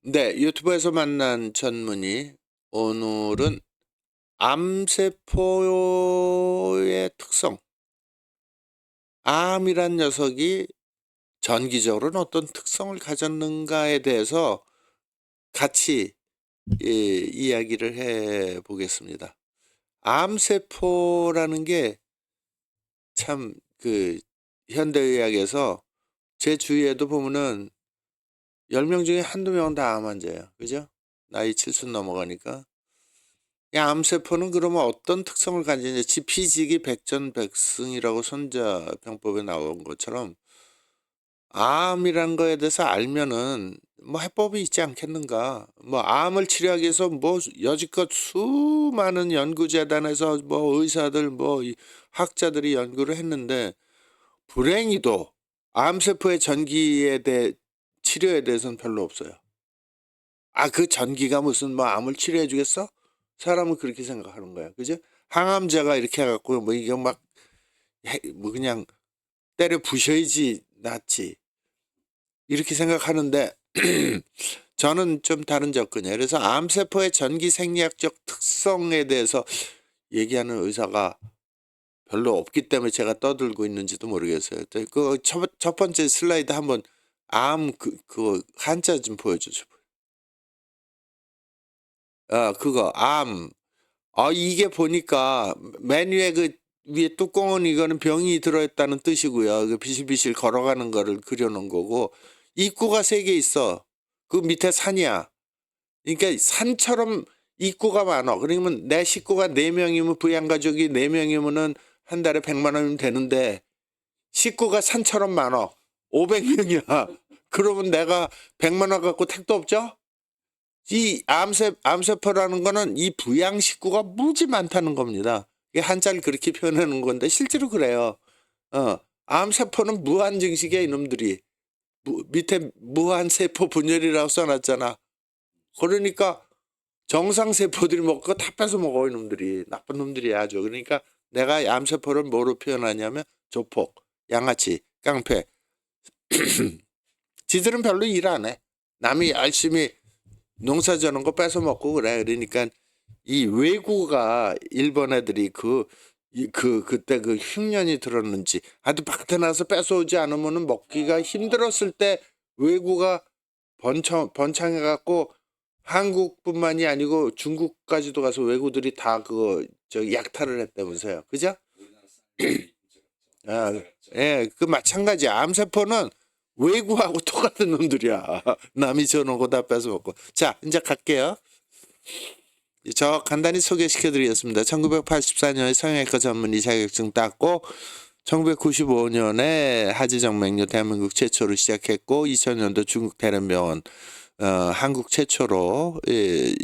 네, 유튜브에서 만난 전문의. 오늘은 암세포의 특성, 암이란 녀석이 전기적으로는 어떤 특성을 가졌는가에 대해서 같이 이야기를 해 보겠습니다. 암세포라는 게 참 현대의학에서 제 주위에도 보면은 10명 중에 한두 명은 다 암 환자예요. 그죠? 나이 70 넘어가니까. 이 암세포는 그러면 어떤 특성을 가지냐? 지피지기 백전백승이라고 손자병법에 나온 것처럼 암이라는 거에 대해서 알면은 뭐 해법이 있지 않겠는가? 뭐 암을 치료하기 위해서 뭐 여지껏 수많은 연구재단에서 뭐 의사들 뭐 학자들이 연구를 했는데 불행히도 암세포의 전기에 대해 치료에 대해서는 별로 없어요. 그 전기가 무슨 뭐 암을 치료해 주겠어? 사람은 그렇게 생각하는 거야. 그죠? 항암제가 이렇게 해 갖고 뭐 이게 막 뭐 그냥 때려 부셔야지 낫지. 이렇게 생각하는데 저는 좀 다른 접근이에요. 그래서 암세포의 전기 생리학적 특성에 대해서 얘기하는 의사가 별로 없기 때문에 제가 떠들고 있는지도 모르겠어요. 첫 번째 슬라이드 한번 암 그거 한자 좀 보여주죠. 그거 암. 이게 보니까 맨 위에 위에 뚜껑은 이거는 병이 들어있다는 뜻이고요. 비실비실 걸어가는 거를 그려놓은 거고 입구가 3개 있어. 그 밑에 산이야. 그러니까 산처럼 입구가 많아. 그러면 내 식구가 4명이면 부양가족이 4명이면은 한 달에 100만 원이면 되는데 식구가 산처럼 많아. 500명이야. 그러면 내가 100만 원 갖고 택도 없죠? 이 암세포라는 거는 이 부양 식구가 무지 많다는 겁니다. 이게 한자를 그렇게 표현하는 건데 실제로 그래요. 암세포는 무한 증식이야 이놈들이. 밑에 무한세포 분열이라고 써놨잖아. 그러니까 정상세포들이 먹고 다 뺏어 먹어 이놈들이. 나쁜 놈들이야 아주. 그러니까 내가 암세포를 뭐로 표현하냐면 조폭, 양아치, 깡패. 지들은 별로 일 안 해. 남이 열심히 농사 저는 거 뺏어 먹고 그래. 그러니까 이 외구가 일본 애들이 그때 그 흉년이 들었는지 아주 밭에 나서 뺏어오지 않으면은 먹기가 힘들었을 때 외구가 번창해 갖고 한국뿐만이 아니고 중국까지도 가서 외구들이 다 그거 저 약탈을 했다면서요. 그죠? 예, 그 마찬가지야. 암세포는 외구하고 똑같은 놈들이야. 남이 저놓은 거 다 뺏어먹고. 자, 이제 갈게요. 저 간단히 소개시켜 드리겠습니다. 1984년에 성형외과 전문의 자격증 땄고 1995년에 하지정맥류 대한민국 최초로 시작했고 2000년도 중국 대련병원 한국 최초로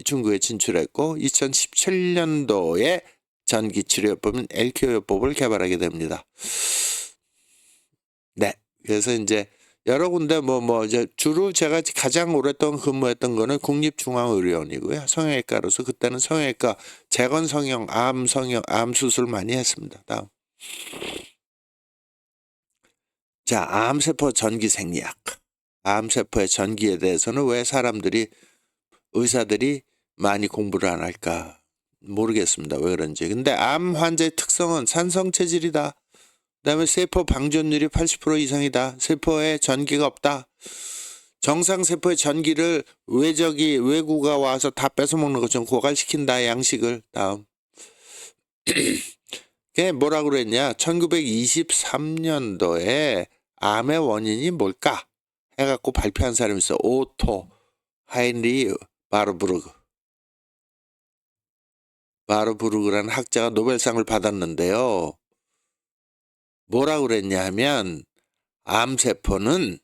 중국에 진출했고 2017년도에 전기치료요법인 LQ요법을 개발하게 됩니다. 네. 그래서 이제 여러 군데 이제 주로 제가 가장 오랫동안 근무했던 거는 국립중앙의료원이고요. 성형외과로서 그때는 성형외과 재건 성형, 암 수술 많이 했습니다. 다음. 자, 암세포 전기 생리학. 암세포의 전기에 대해서는 왜 의사들이 많이 공부를 안 할까 모르겠습니다. 왜 그런지. 근데 암 환자의 특성은 산성 체질이다. 그다음에 세포 방전율이 80% 이상이다. 세포에 전기가 없다. 정상 세포의 전기를 외구가 와서 다 뺏어먹는 것처럼 고갈시킨다. 양식을. 다음. 그게 뭐라고 그랬냐. 1923년도에 암의 원인이 뭘까 해갖고 발표한 사람이 있어. 오토 하인리 바르부르그라는 학자가 노벨상을 받았는데요. 뭐라고 그랬냐 하면 암세포는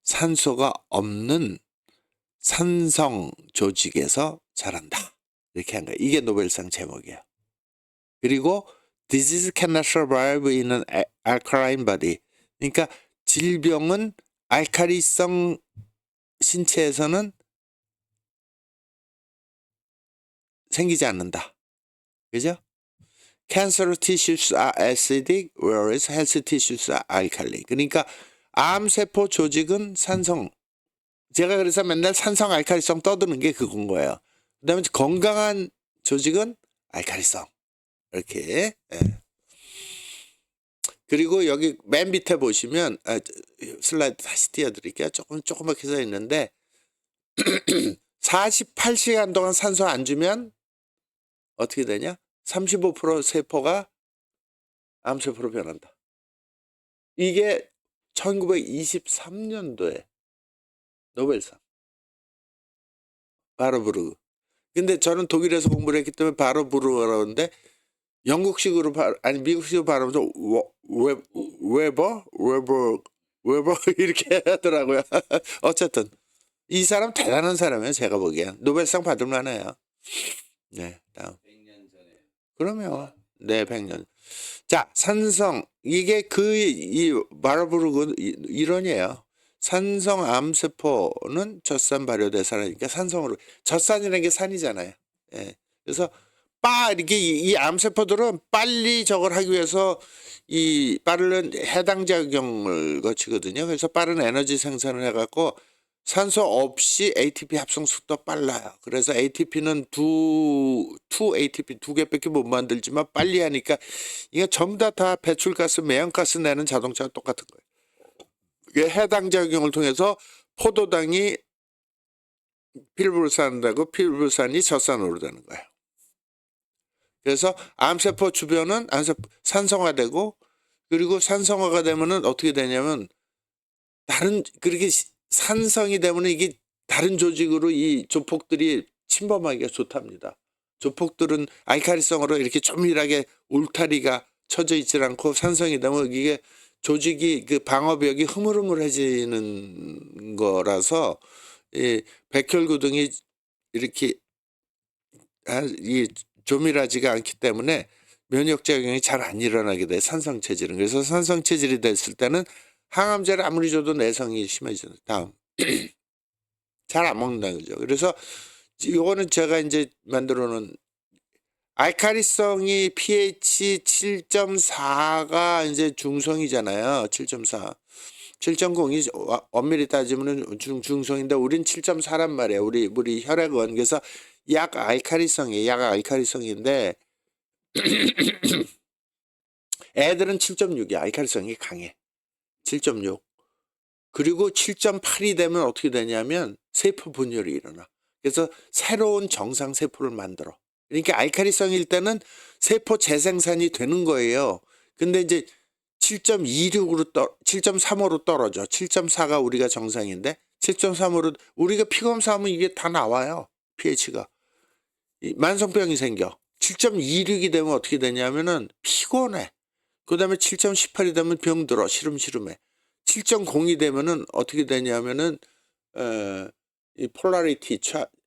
산소가 없는 산성 조직에서 자란다. 이렇게 한 거예요. 이게 노벨상 제목이에요. 그리고 Disease cannot survive in an alkaline body. 그러니까 질병은 알칼리성 신체에서는 생기지 않는다. 그죠? Cancer tissues are acidic, whereas healthy tissues are alkaline. 그러니까 암세포 조직은 산성 제가 그래서 맨날 산성 알칼리성 떠드는 게 그건 거예요. 그다음에 건강한 조직은 알칼리성 이렇게. 예. 그리고 여기 맨 밑에 보시면 슬라이드 다시 띄워드릴게요. 조그맣게 써 있는데 48시간 동안 산소 안 주면 어떻게 되냐? 35% 세포가 암세포로 변한다. 이게 1923년도에 노벨상 바르부르그. 근데 저는 독일에서 공부를 했기 때문에 바르부르그라고 하는데 영국식으로 아니 미국식으로 발음해서 웨버 이렇게 하더라고요. 어쨌든 이 사람 대단한 사람이에요. 제가 보기엔 노벨상 받을 만해요. 네, 다음. 100년 전에. 그러면 네, 100년. 자, 산성 이게 이 바르부르그 이론이에요. 산성 암세포는 젖산 발효 대사라니까 산성으로 젖산이라는 게 산이잖아요. 예. 그래서 이렇게 이 암세포들은 빨리 저걸 하기 위해서 이 빠른 해당 작용을 거치거든요. 그래서 빠른 에너지 생산을 해갖고 산소 없이 ATP 합성 속도 빨라요. 그래서 ATP는 ATP 두 개밖에 못 만들지만 빨리 하니까 이게 전부 다 배출가스, 매연가스 내는 자동차와 똑같은 거예요. 이게 해당 작용을 통해서 포도당이 필불산되고 필불산이 젖산으로 되는 거예요. 그래서 암세포 주변은 산성화되고 그리고 산성화가 되면은 어떻게 되냐면 그렇게 산성이 되면은 이게 다른 조직으로 이 조폭들이 침범하기가 좋답니다. 조폭들은 알칼리성으로 이렇게 조밀하게 울타리가 쳐져 있지 않고 산성이 되면 이게 조직이 그 방어벽이 흐물흐물해지는 거라서 이 백혈구등이 이렇게 조밀하지가 않기 때문에 면역작용이 잘 안 일어나게 돼. 산성체질은. 그래서 산성체질이 됐을 때는 항암제를 아무리 줘도 내성이 심해지는. 다음. 잘 안 먹는다는 거죠. 그래서 이거는 제가 이제 만들어 놓은 알칼리성이 pH 7.4가 이제 중성이잖아요. 7.4. 7.0이 엄밀히 따지면 중성인데 우린 7.4란 말이에요. 우리 혈액은. 그래서 약 알칼리성인데 애들은 7.6이야. 알칼리성이 강해. 7.6. 그리고 7.8이 되면 어떻게 되냐면 세포 분열이 일어나. 그래서 새로운 정상 세포를 만들어. 그러니까 알칼리성일 때는 세포 재생산이 되는 거예요. 근데 이제 7.26으로 7.35로 떨어져. 7.4가 우리가 정상인데 7.3으로 우리가 피검사하면 이게 다 나와요. pH가. 만성병이 생겨. 7.26이 되면 어떻게 되냐면은 피곤해. 그 다음에 7.18이 되면 병들어. 시름시름해. 7.0이 되면은 어떻게 되냐면은 이 폴라리티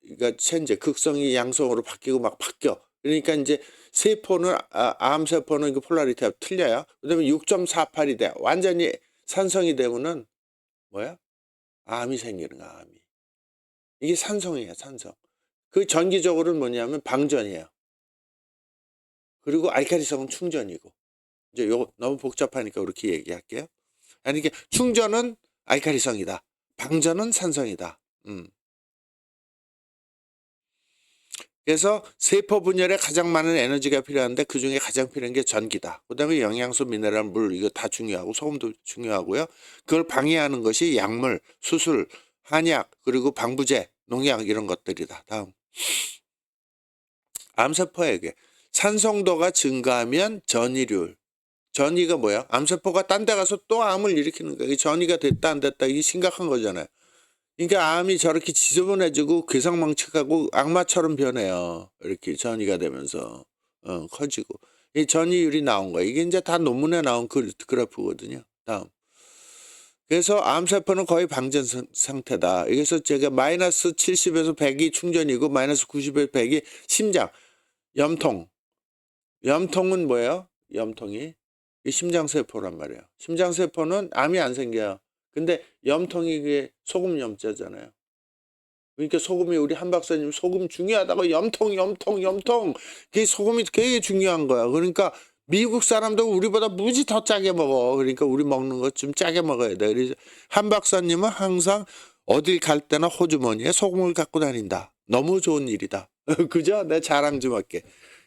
그러니까 체인지 극성이 양성으로 바뀌고 막 바뀌어. 그러니까 이제 세포는 암세포는 그 폴라리티가 틀려요. 그다음에 6.48이 돼. 완전히 산성이 되면은 뭐야? 암이 생기는 거야. 암이. 이게 산성이에요. 산성. 그 전기적으로는 뭐냐면 방전이에요. 그리고 알칼리성은 충전이고. 이제 요거 너무 복잡하니까 그렇게 얘기할게요. 아니 이게 충전은 알칼리성이다. 방전은 산성이다. 그래서 세포 분열에 가장 많은 에너지가 필요한데 그중에 가장 필요한 게 전기다. 그다음에 영양소, 미네랄, 물 이거 다 중요하고 소금도 중요하고요. 그걸 방해하는 것이 약물, 수술, 한약 그리고 방부제, 농약 이런 것들이다. 다음. 암세포에게 산성도가 증가하면 전이율. 전이가 뭐야? 암세포가 딴 데 가서 또 암을 일으키는 거야. 전이가 됐다 안 됐다 이게 심각한 거잖아요. 그러니까 암이 저렇게 지저분해지고 괴상망측하고 악마처럼 변해요. 이렇게 전이가 되면서 커지고 이 전이율이 나온 거예요. 이게 이제 다 논문에 나온 그래프거든요. 다음. 그래서 암세포는 거의 방전 상태다. 그래서 제가 마이너스 70에서 100이 충전이고 마이너스 90에서 100이 심장, 염통. 염통은 뭐예요? 염통이 이 심장세포란 말이에요. 심장세포는 암이 안 생겨요. 근데 염통이 그게 소금 염자잖아요. 그러니까 소금이 우리 한 박사님 소금 중요하다고 염통. 그게 소금이 되게 중요한 거야. 그러니까 미국 사람도 우리보다 무지 더 짜게 먹어. 그러니까 우리 먹는 거 좀 짜게 먹어야 돼. 그래서 한 박사님은 항상 어딜 갈 때나 호주머니에 소금을 갖고 다닌다. 너무 좋은 일이다. 그죠? 내 자랑 좀 할게.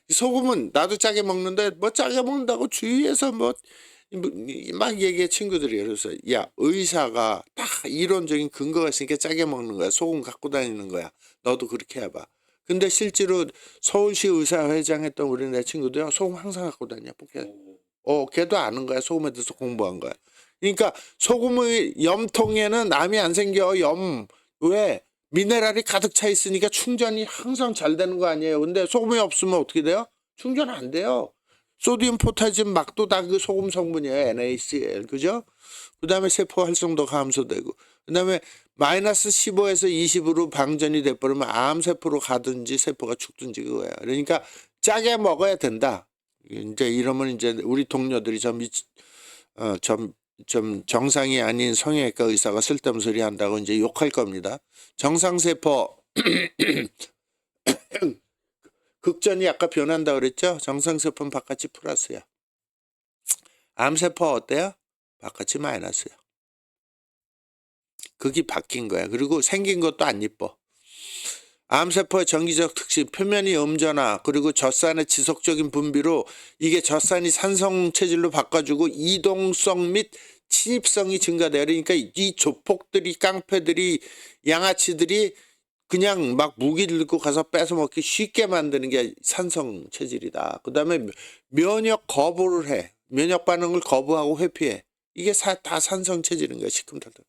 소금은 나도 짜게 먹는데 뭐 짜게 먹는다고 주위에서 막 얘기해 친구들이. 그래서 야, 의사가 다 이론적인 근거가 있으니까 짜게 먹는 거야. 소금 갖고 다니는 거야. 너도 그렇게 해봐. 근데 실제로 서울시 의사회장 했던 우리 내 친구도요, 소금 항상 갖고 다녀. 걔도 아는 거야. 소금에 대해서 공부한 거야. 그러니까 소금의 염통에는 암이 안 생겨. 왜? 미네랄이 가득 차 있으니까 충전이 항상 잘 되는 거 아니에요. 근데 소금이 없으면 어떻게 돼요? 충전 안 돼요. 소디움, 포타슘, 막도 다 그 소금 성분이에요. NaCl. 그죠? 그 다음에 세포 활성도 감소되고. 그 다음에 마이너스 15에서 20으로 방전이 돼버리면 암세포로 가든지 세포가 죽든지 그거야. 그러니까 짜게 먹어야 된다. 이제 이러면 이제 우리 동료들이 좀 정상이 아닌 성형외과 의사가 쓸데없는 소리 한다고 이제 욕할 겁니다. 정상세포 극전이 아까 변한다 그랬죠? 정상세포는 바깥이 플러스야. 암세포 어때요? 바깥이 마이너스야. 극이 바뀐 거야. 그리고 생긴 것도 안 이뻐. 암세포의 정기적 특징, 표면이 음전화, 그리고 젖산의 지속적인 분비로 이게 젖산이 산성 체질로 바꿔주고 이동성 및 침입성이 증가돼요. 그러니까 이 조폭들이, 깡패들이, 양아치들이 그냥 막 무기 들고 가서 뺏어 먹기 쉽게 만드는 게 산성 체질이다. 그 다음에 면역 거부를 해. 면역 반응을 거부하고 회피해. 이게 다 산성 체질인 거야. 시큼탈탈.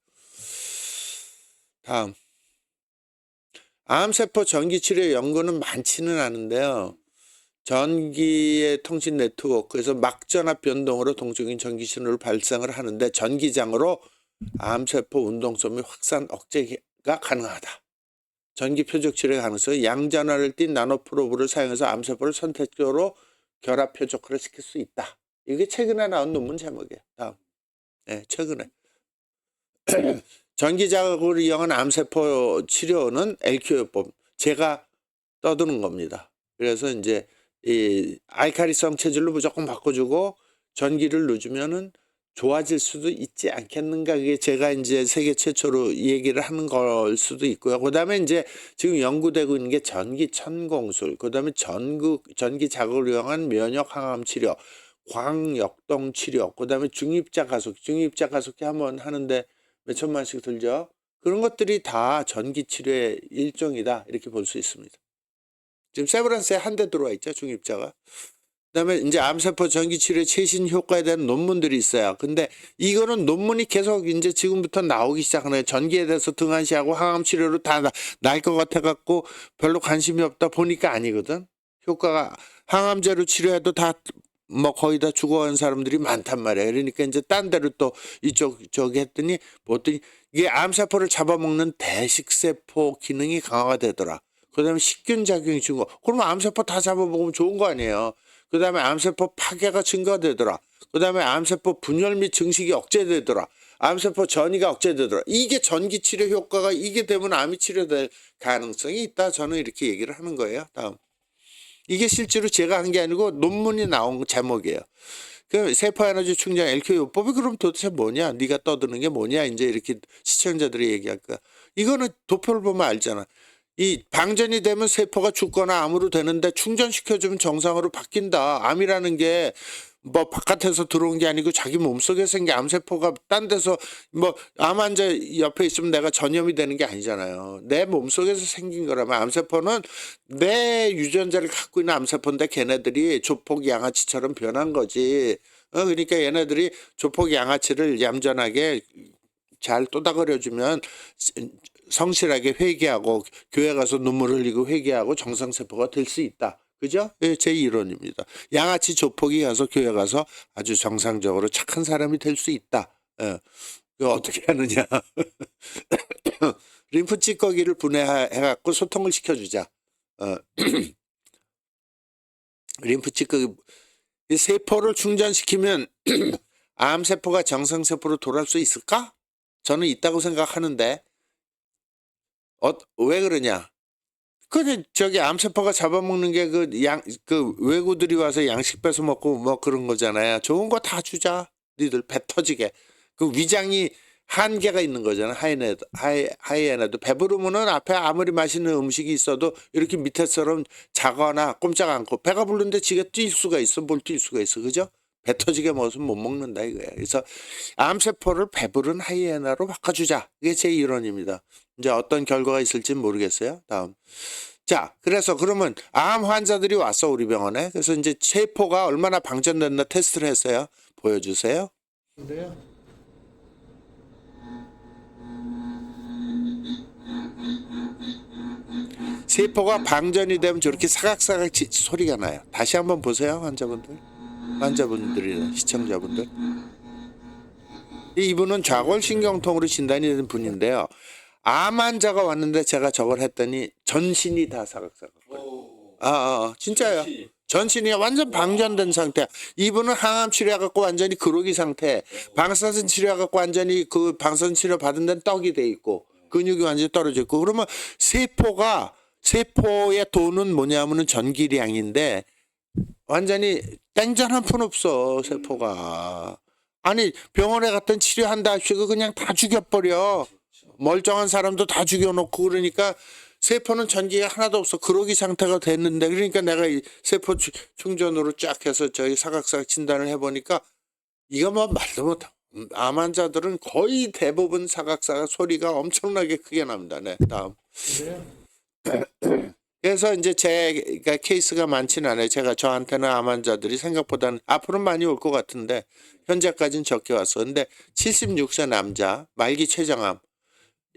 다음. 암세포 전기치료 연구는 많지는 않은데요. 전기의 통신 네트워크에서 막전압 변동으로 동적인 전기 신호를 발생을 하는데 전기장으로 암세포 운동성 및 확산 억제가 가능하다. 전기 표적 치료의 가능성은 양전하를 띤 나노프로브를 사용해서 암세포를 선택적으로 결합 표적화를 시킬 수 있다. 이게 최근에 나온 논문 제목이에요. 다음. 네, 최근에. 전기자극을 이용한 암세포 치료는 LQ요법. 제가 떠드는 겁니다. 그래서 이제 이 알카리성 체질로 무조건 바꿔주고 전기를 넣어주면은 좋아질 수도 있지 않겠는가. 그게 제가 이제 세계 최초로 얘기를 하는 걸 수도 있고요. 그 다음에 이제 지금 연구되고 있는 게 전기 천공술, 그 다음에 전기 자극을 이용한 면역 항암 치료, 광역동 치료, 그 다음에 중입자 가속기 한번 하는데 몇 천만씩 들죠. 그런 것들이 다 전기 치료의 일종이다. 이렇게 볼 수 있습니다. 지금 세브란스에 한 대 들어와 있죠. 중입자가. 그다음에 이제 암세포 전기 치료의 최신 효과에 대한 논문들이 있어요. 근데 이거는 논문이 계속 이제 지금부터 나오기 시작하네요. 전기에 대해서 등한시하고 항암 치료로 다 날 것 같아 갖고 별로 관심이 없다 보니까 아니거든. 효과가 항암제로 치료해도 다 뭐 거의 다 죽어간 사람들이 많단 말이에요. 그러니까 이제 딴 데로 또 저기 했더니 이게 암세포를 잡아먹는 대식세포 기능이 강화가 되더라. 그다음에 식균 작용이 증가. 그러면 암세포 다 잡아먹으면 좋은 거 아니에요. 그 다음에 암세포 파괴가 증가되더라. 그 다음에 암세포 분열 및 증식이 억제되더라. 암세포 전이가 억제되더라. 이게 전기치료 효과가 이게 되면 암이 치료될 가능성이 있다. 저는 이렇게 얘기를 하는 거예요. 다음. 이게 실제로 제가 한 게 아니고 논문이 나온 제목이에요. 그 세포에너지 충전 LQ요법이 그럼 도대체 뭐냐? 네가 떠드는 게 뭐냐? 이제 이렇게 시청자들이 얘기할 거야. 이거는 도표를 보면 알잖아. 이 방전이 되면 세포가 죽거나 암으로 되는데 충전시켜주면 정상으로 바뀐다. 암이라는 게 뭐 바깥에서 들어온 게 아니고 자기 몸속에 생긴 암세포가 딴 데서 뭐 암 환자 옆에 있으면 내가 전염이 되는 게 아니잖아요. 내 몸속에서 생긴 거라면 암세포는 내 유전자를 갖고 있는 암세포인데 걔네들이 조폭 양아치처럼 변한 거지. 그러니까 얘네들이 조폭 양아치를 얌전하게 잘 또닥거려주면 성실하게 회개하고 교회 가서 눈물 흘리고 회개하고 정상세포가 될 수 있다. 그죠? 예, 제 이론입니다. 양아치 조폭이 가서 교회 가서 아주 정상적으로 착한 사람이 될 수 있다. 예. 그거 어떻게 하느냐. 림프 찌꺼기를 분해해갖고 소통을 시켜주자. 림프 찌꺼기 세포를 충전시키면 암세포가 정상세포로 돌아올 수 있을까? 저는 있다고 생각하는데 왜 그러냐? 저기 암세포가 잡아먹는 게 그 외구들이 와서 양식 뺏어 먹고 뭐 그런 거잖아요. 좋은 거 다 주자. 니들 배 터지게. 그 위장이 한계가 있는 거잖아. 하이에나도 배부르면은 앞에 아무리 맛있는 음식이 있어도 이렇게 밑에처럼 자거나 꼼짝 않고 배가 부른데 지가 뛸 수가 있어. 뭘 뛸 수가 있어. 그죠? 배 터지게 먹으면 못 먹는다 이거야. 그래서 암세포를 배부른 하이에나로 바꿔주자. 이게 제 이론입니다. 이제 어떤 결과가 있을지 모르겠어요. 다음. 자, 그래서 그러면 암 환자들이 왔어 우리 병원에. 그래서 이제 세포가 얼마나 방전됐나 테스트를 했어요. 보여주세요. 그래요? 세포가 방전이 되면 저렇게 사각사각 소리가 나요. 다시 한번 보세요, 환자분들이나 시청자분들. 이분은 좌골신경통으로 진단이 된 분인데요. 암 환자가 왔는데 제가 저걸 했더니 전신이 다 사각사각. 진짜요. 전신이 완전 방전된 상태. 이분은 항암 치료해갖고 완전히 그로기 상태. 방사선 치료해갖고 완전히 그 방사선 치료 받은 데는 떡이 돼 있고 근육이 완전히 떨어져 있고. 그러면 세포의 돈은 뭐냐면은 전기량인데 완전히 땡전 한 푼 없어 세포가. 아니 병원에 갔더니 치료한다 하시고 그냥 다 죽여버려. 멀쩡한 사람도 다 죽여놓고. 그러니까 세포는 전기가 하나도 없어. 그러기 상태가 됐는데, 그러니까 내가 이 세포 충전으로 쫙 해서 저희 사각사각 진단을 해보니까 이거 뭐 말도 못해. 암 환자들은 거의 대부분 사각사각 소리가 엄청나게 크게 납니다. 네, 다음. 그래서 이제 제가 케이스가 많지는 않아요. 제가 저한테는 암 환자들이 생각보다는 앞으로는 많이 올 것 같은데 현재까지는 적게 왔어. 근데 76세 남자 말기 췌장암.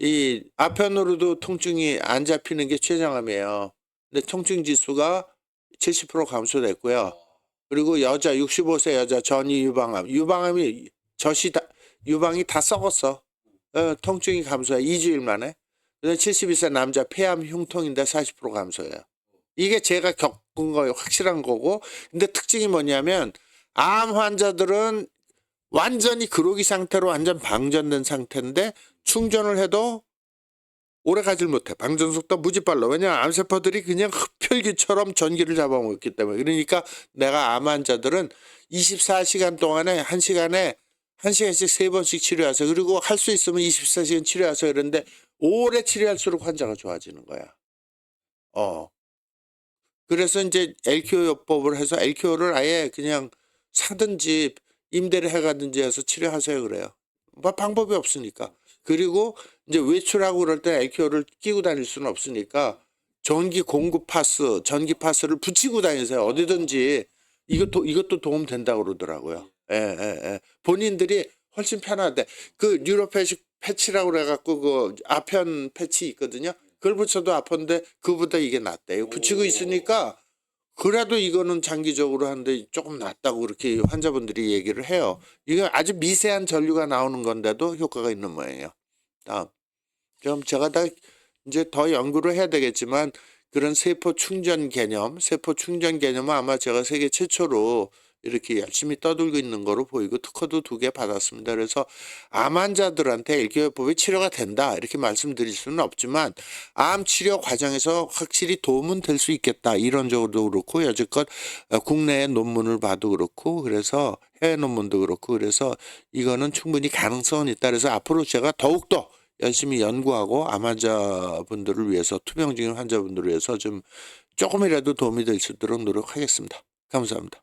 이 아편으로도 통증이 안 잡히는 게 췌장암이에요. 근데 통증 지수가 70% 감소됐고요. 그리고 여자 65세 여자 전이 유방암이 유방이 다 썩었어. 통증이 감소해 2주일 만에. 72세 남자 폐암 흉통인데 40% 감소해요. 이게 제가 겪은 거예요. 확실한 거고. 근데 특징이 뭐냐면 암 환자들은 완전히 그로기 상태로 완전 방전된 상태인데 충전을 해도 오래 가질 못해. 방전 속도 무지 빨라. 왜냐하면 암세포들이 그냥 흡혈귀처럼 전기를 잡아먹기 때문에. 그러니까 내가 암 환자들은 24시간 동안에 1시간에 1시간씩 3번씩 치료하세요. 그리고 할 수 있으면 24시간 치료하세요. 그런데 오래 치료할수록 환자가 좋아지는 거야. 그래서 이제 LQ요법을 해서 LQ를 아예 그냥 사든지 임대를 해가든지 해서 치료하세요 그래요. 뭐 방법이 없으니까. 그리고 이제 외출하고 그럴 때 LQ를 끼고 다닐 수는 없으니까 전기 공급 파스, 전기 파스를 붙이고 다니세요. 어디든지. 이것도 도움 된다고 그러더라고요. 본인들이 훨씬 편하대. 그 뉴로패식 패치라고 그래갖고 그 아편 패치 있거든요. 그걸 붙여도 아픈데 그보다 이게 낫대. 이거 붙이고 있으니까 그래도 이거는 장기적으로 하는데 조금 낫다고 그렇게 환자분들이 얘기를 해요. 이거 아주 미세한 전류가 나오는 건데도 효과가 있는 모양이에요. 다음. 그럼 제가 이제 더 연구를 해야 되겠지만 그런 세포 충전 개념은 아마 제가 세계 최초로 이렇게 열심히 떠들고 있는 거로 보이고 특허도 2개 받았습니다. 그래서 암 환자들한테 LQ요법이 치료가 된다 이렇게 말씀드릴 수는 없지만 암 치료 과정에서 확실히 도움은 될 수 있겠다. 이론적으로도 그렇고 여지껏 국내의 논문을 봐도 그렇고 그래서 해외 논문도 그렇고 그래서 이거는 충분히 가능성은 있다. 그래서 앞으로 제가 더욱더 열심히 연구하고 암 환자분들을 위해서 투병 중인 환자분들을 위해서 좀 조금이라도 도움이 될 수 있도록 노력하겠습니다. 감사합니다.